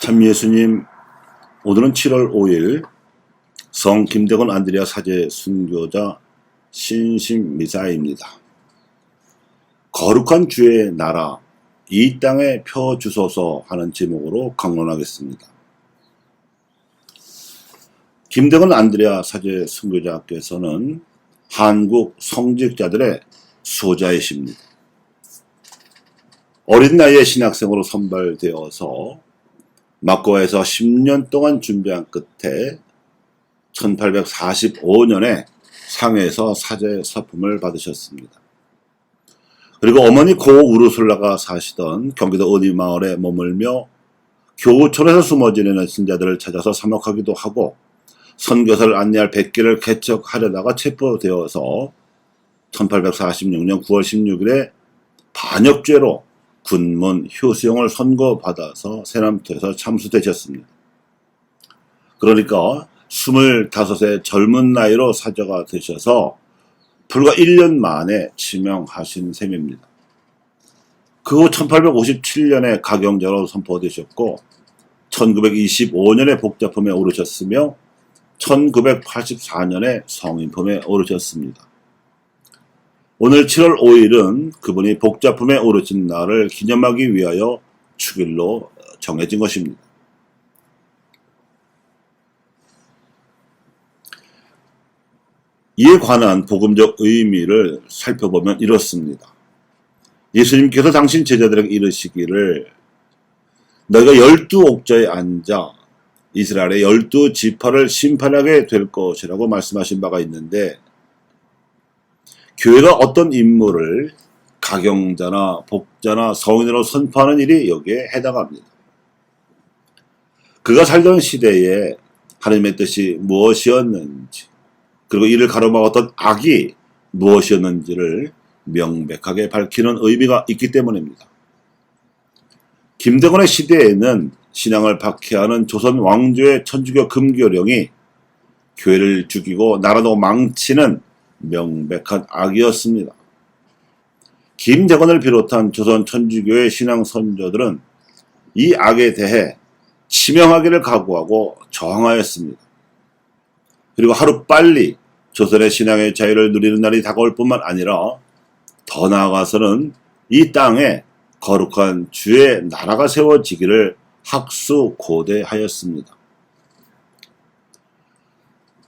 참 예수님, 오늘은 7월 5일 성 김대건 안드레아 사제 순교자 신심미사입니다. 거룩한 주의 나라, 이 땅에 펴주소서 하는 제목으로 강론하겠습니다. 김대건 안드레아 사제 순교자께서는 한국 성직자들의 수호자이십니다. 어린 나이에 신학생으로 선발되어서 막고에서 10년 동안 준비한 끝에 1845년에 상해에서 사제 서품을 받으셨습니다. 그리고 어머니 고 우르술라가 사시던 경기도 어디마을에 머물며 교우촌에서 숨어 지내는 신자들을 찾아서 사목하기도 하고 선교사를 안내할 백기를 개척하려다가 체포되어서 1846년 9월 16일에 반역죄로 군문 효수형을 선고받아서 세남토에서 참수되셨습니다. 그러니까 25의 젊은 나이로 사제가 되셔서 불과 1년 만에 지명하신 셈입니다. 그 후 1857년에 가경자로 선포되셨고 1925년에 복자품에 오르셨으며 1984년에 성인품에 오르셨습니다. 오늘 7월 5일은 그분이 복자품에 오르신 날을 기념하기 위하여 축일로 정해진 것입니다. 이에 관한 복음적 의미를 살펴보면 이렇습니다. 예수님께서 당신 제자들에게 이르시기를 너희가 12옥좌에 앉아 이스라엘의 12지파를 심판하게 될 것이라고 말씀하신 바가 있는데 교회가 어떤 인물을 가경자나 복자나 성인으로 선포하는 일이 여기에 해당합니다. 그가 살던 시대에 하나님의 뜻이 무엇이었는지 그리고 이를 가로막았던 악이 무엇이었는지를 명백하게 밝히는 의미가 있기 때문입니다. 김대건의 시대에는 신앙을 박해하는 조선 왕조의 천주교 금교령이 교회를 죽이고 나라도 망치는 명백한 악이었습니다. 김대건을 비롯한 조선 천주교의 신앙 선조들은 이 악에 대해 치명하기를 각오하고 저항하였습니다. 그리고 하루빨리 조선의 신앙의 자유를 누리는 날이 다가올 뿐만 아니라 더 나아가서는 이 땅에 거룩한 주의 나라가 세워지기를 학수고대하였습니다.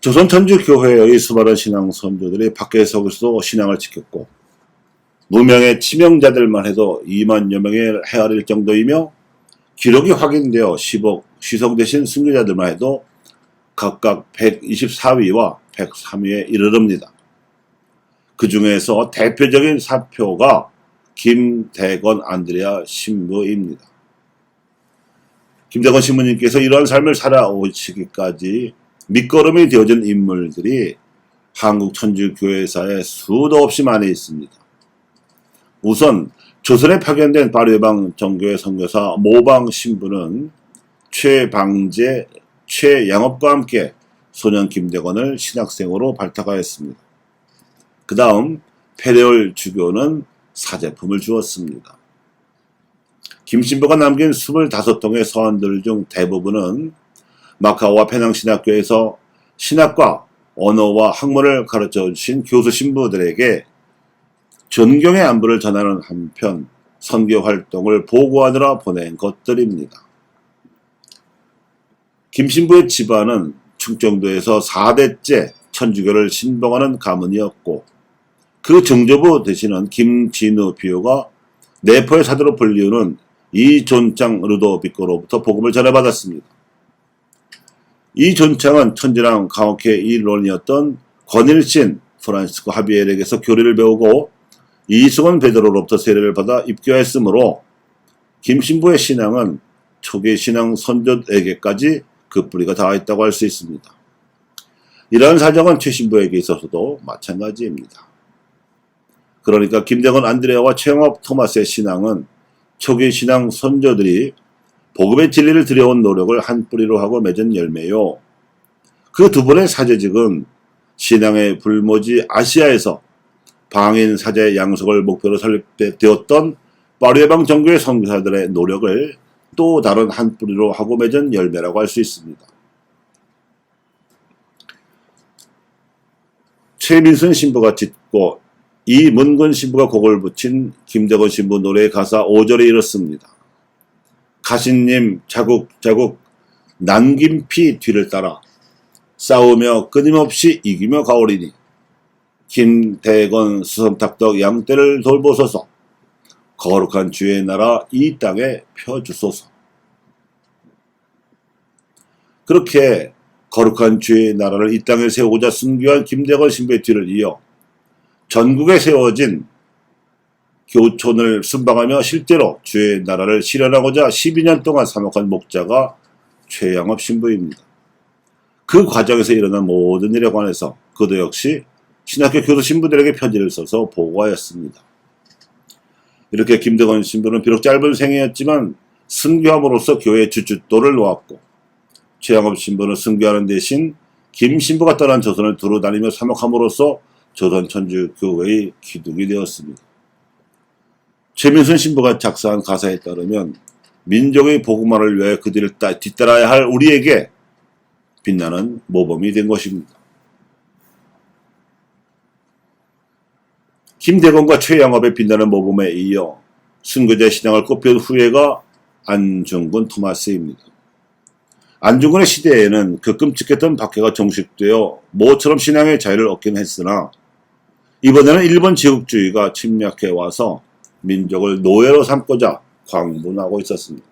조선 천주교회의 수많은 신앙 선조들이 밖에 서기서도 신앙을 지켰고 무명의 치명자들만 해도 2만여 명에 헤아릴 정도이며 기록이 확인되어 10억 시성되신 순교자들만 해도 각각 124위와 103위에 이르릅니다. 그 중에서 대표적인 사표가 김대건 안드레아 신부입니다. 김대건 신부님께서 이러한 삶을 살아오시기까지 밑거름이 되어진 인물들이 한국 천주교회사에 수도 없이 많이 있습니다. 우선 조선에 파견된 파리회방 정교회 선교사 모방 신부는 최방제, 최양업과 함께 소년 김대건을 신학생으로 발탁하였습니다. 그 다음 페레올 주교는 사제품을 주었습니다. 김신부가 남긴 25통의 서한들 중 대부분은 마카오와 페낭 신학교에서 신학과 언어와 학문을 가르쳐 주신 교수 신부들에게 존경의 안부를 전하는 한편 선교 활동을 보고하느라 보낸 것들입니다. 김 신부의 집안은 충청도에서 4대째 천주교를 신봉하는 가문이었고 그 증조부 되시는 김진우 비호가 내포의 사도로 불리우는 이존창 루도비코로부터 복음을 전해받았습니다. 이 존창은 천지랑 강옥회 일론이었던 권일신 프란시스코 하비엘에게서 교리를 배우고 이승원 베드로로부터 세례를 받아 입교했으므로 김신부의 신앙은 초기 신앙 선조에게까지 그 뿌리가 닿아있다고 할 수 있습니다. 이러한 사정은 최신부에게 있어서도 마찬가지입니다. 그러니까 김대건 안드레아와 최영업 토마스의 신앙은 초기 신앙 선조들이 복음의 진리를 들여온 노력을 한 뿌리로 하고 맺은 열매요. 그 두 분의 사제직은 신앙의 불모지 아시아에서 방인 사제 양속을 목표로 설립되었던 파리회방 정교회 선교사들의 노력을 또 다른 한 뿌리로 하고 맺은 열매라고 할 수 있습니다. 최민순 신부가 짓고 이문근 신부가 곡을 붙인 김대건 신부 노래의 가사 5절에 이렇습니다. 가신님 자국자국 남긴 피 뒤를 따라 싸우며 끊임없이 이기며 가오리니 김대건 수성탁덕 양떼를 돌보소서 거룩한 주의 나라 이 땅에 펴주소서. 그렇게 거룩한 주의 나라를 이 땅에 세우고자 순교한 김대건 신부의 뒤를 이어 전국에 세워진 교촌을 순방하며 실제로 주의 나라를 실현하고자 12년 동안 사목한 목자가 최양업 신부입니다. 그 과정에서 일어난 모든 일에 관해서 그도 역시 신학교 교수 신부들에게 편지를 써서 보고하였습니다. 이렇게 김대건 신부는 비록 짧은 생애였지만 순교함으로써 교회의 주춧돌을 놓았고, 최양업 신부는 순교하는 대신 김 신부가 떠난 조선을 두루 다니며 사목함으로써 조선 천주교회의 기둥이 되었습니다. 최민순 신부가 작사한 가사에 따르면 민족의 복음화를 위하여 그 뒤를 뒤따라야 할 우리에게 빛나는 모범이 된 것입니다. 김대건과 최양업의 빛나는 모범에 이어 순교자 신앙을 꽃피운 후예가 안중근 토마스입니다. 안중근의 시대에는 그 끔찍했던 박해가 종식되어 모처럼 신앙의 자유를 얻긴 했으나 이번에는 일본 제국주의가 침략해 와서 민족을 노예로 삼고자 광분하고 있었습니다.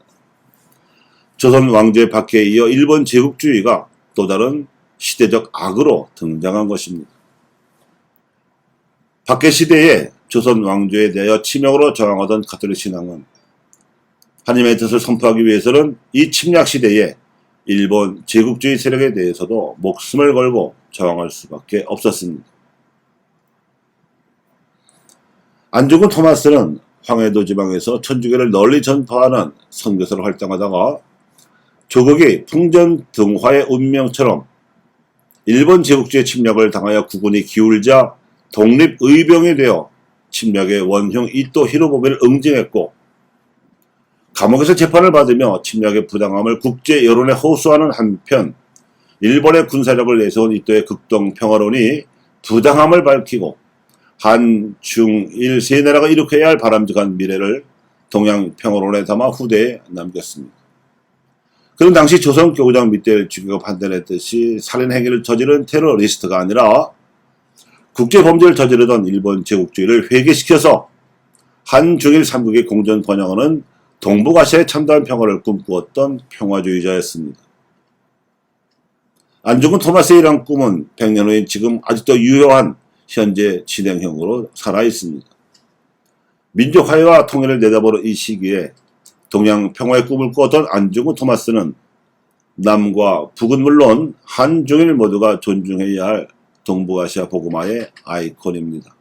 조선 왕조의 박해에 이어 일본 제국주의가 또 다른 시대적 악으로 등장한 것입니다. 박해 시대에 조선 왕조에 대하여 치명으로 저항하던 가톨릭 신앙은 하나님의 뜻을 선포하기 위해서는 이 침략 시대에 일본 제국주의 세력에 대해서도 목숨을 걸고 저항할 수밖에 없었습니다. 안중근 토마스는 황해도 지방에서 천주교를 널리 전파하는 선교사로 활동하다가 조국이 풍전등화의 운명처럼 일본 제국주의 침략을 당하여 국군이 기울자 독립의병이 되어 침략의 원흉 이토 히로부미를 응징했고, 감옥에서 재판을 받으며 침략의 부당함을 국제 여론에 호소하는 한편 일본의 군사력을 내세운 이토의 극동 평화론이 부당함을 밝히고 한, 중, 일 세 나라가 일으켜야 할 바람직한 미래를 동양 평화론에 담아 후대에 남겼습니다. 그런 당시 조선 교구장 밑대 주교가 판단했듯이 살인 행위를 저지른 테러리스트가 아니라 국제범죄를 저지르던 일본 제국주의를 회개시켜서 한중일 3국의 공전 번영하는 동북아시아의 참다운 평화를 꿈꾸었던 평화주의자였습니다. 안중근 토마스의 이러한 꿈은 100년 후인 지금 아직도 유효한 현재 진행형으로 살아있습니다. 민족 화해와 통일을 내다보는 이 시기에 동양 평화의 꿈을 꾸었던 안중근 토마스는 남과 북은 물론 한중일 모두가 존중해야 할 동북아시아 복음화의 아이콘입니다.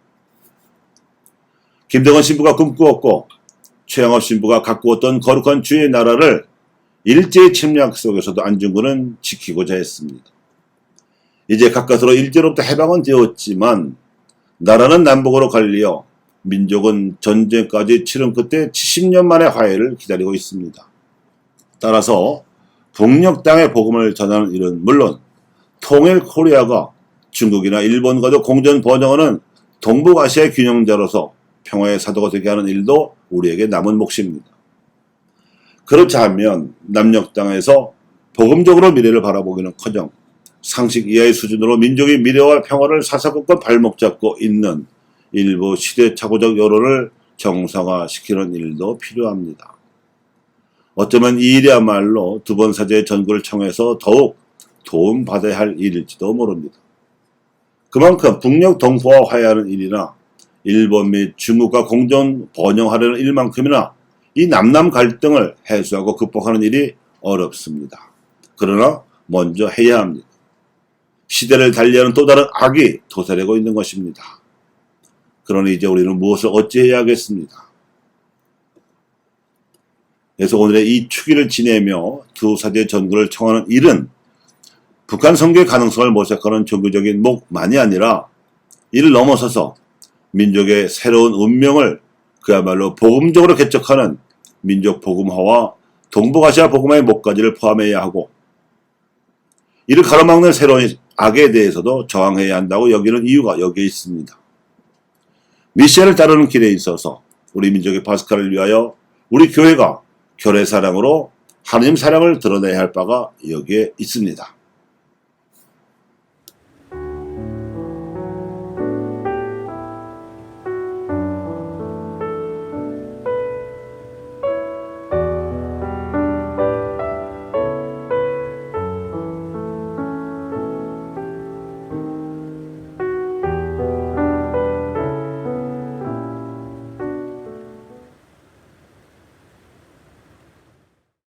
김대건 신부가 꿈꾸었고 최양업 신부가 가꾸었던 거룩한 주의 나라를 일제의 침략 속에서도 안중근은 지키고자 했습니다. 이제 가까스로 일제로부터 해방은 되었지만 나라는 남북으로 갈리어 민족은 전쟁까지 치른 끝에 70년 만의 화해를 기다리고 있습니다. 따라서 북녘 땅의 복음을 전하는 일은 물론 통일 코리아가 중국이나 일본과도 공전 번영하는 동북아시아의 균형자로서 평화의 사도가 되게 하는 일도 우리에게 남은 몫입니다. 그렇지 않으면 남녘 땅에서 복음적으로 미래를 바라보기는커녕 상식 이하의 수준으로 민족의 미래와 평화를 사사건건 발목 잡고 있는 일부 시대착오적 여론을 정상화시키는 일도 필요합니다. 어쩌면 이 일이야말로 두 번 사제의 전구를 청해서 더욱 도움받아야 할 일일지도 모릅니다. 그만큼 북녘 동포와 화해하는 일이나 일본 및 중국과 공존 번영하려는 일만큼이나 이 남남 갈등을 해소하고 극복하는 일이 어렵습니다. 그러나 먼저 해야 합니다. 시대를 달리하는 또 다른 악이 도사리고 있는 것입니다. 그러니 이제 우리는 무엇을 어찌해야 하겠습니까? 그래서 오늘의 이 축일을 지내며 두 사제의 전구를 청하는 일은 북한 선교의 가능성을 모색하는 종교적인 목만이 아니라 이를 넘어서서 민족의 새로운 운명을 그야말로 복음적으로 개척하는 민족 복음화와 동북아시아 복음화의 목까지를 포함해야 하고 이를 가로막는 새로운 악에 대해서도 저항해야 한다고 여기는 이유가 여기에 있습니다. 미시아를 따르는 길에 있어서 우리 민족의 파스칼을 위하여 우리 교회가 교회 사랑으로 하나님 사랑을 드러내야 할 바가 여기에 있습니다.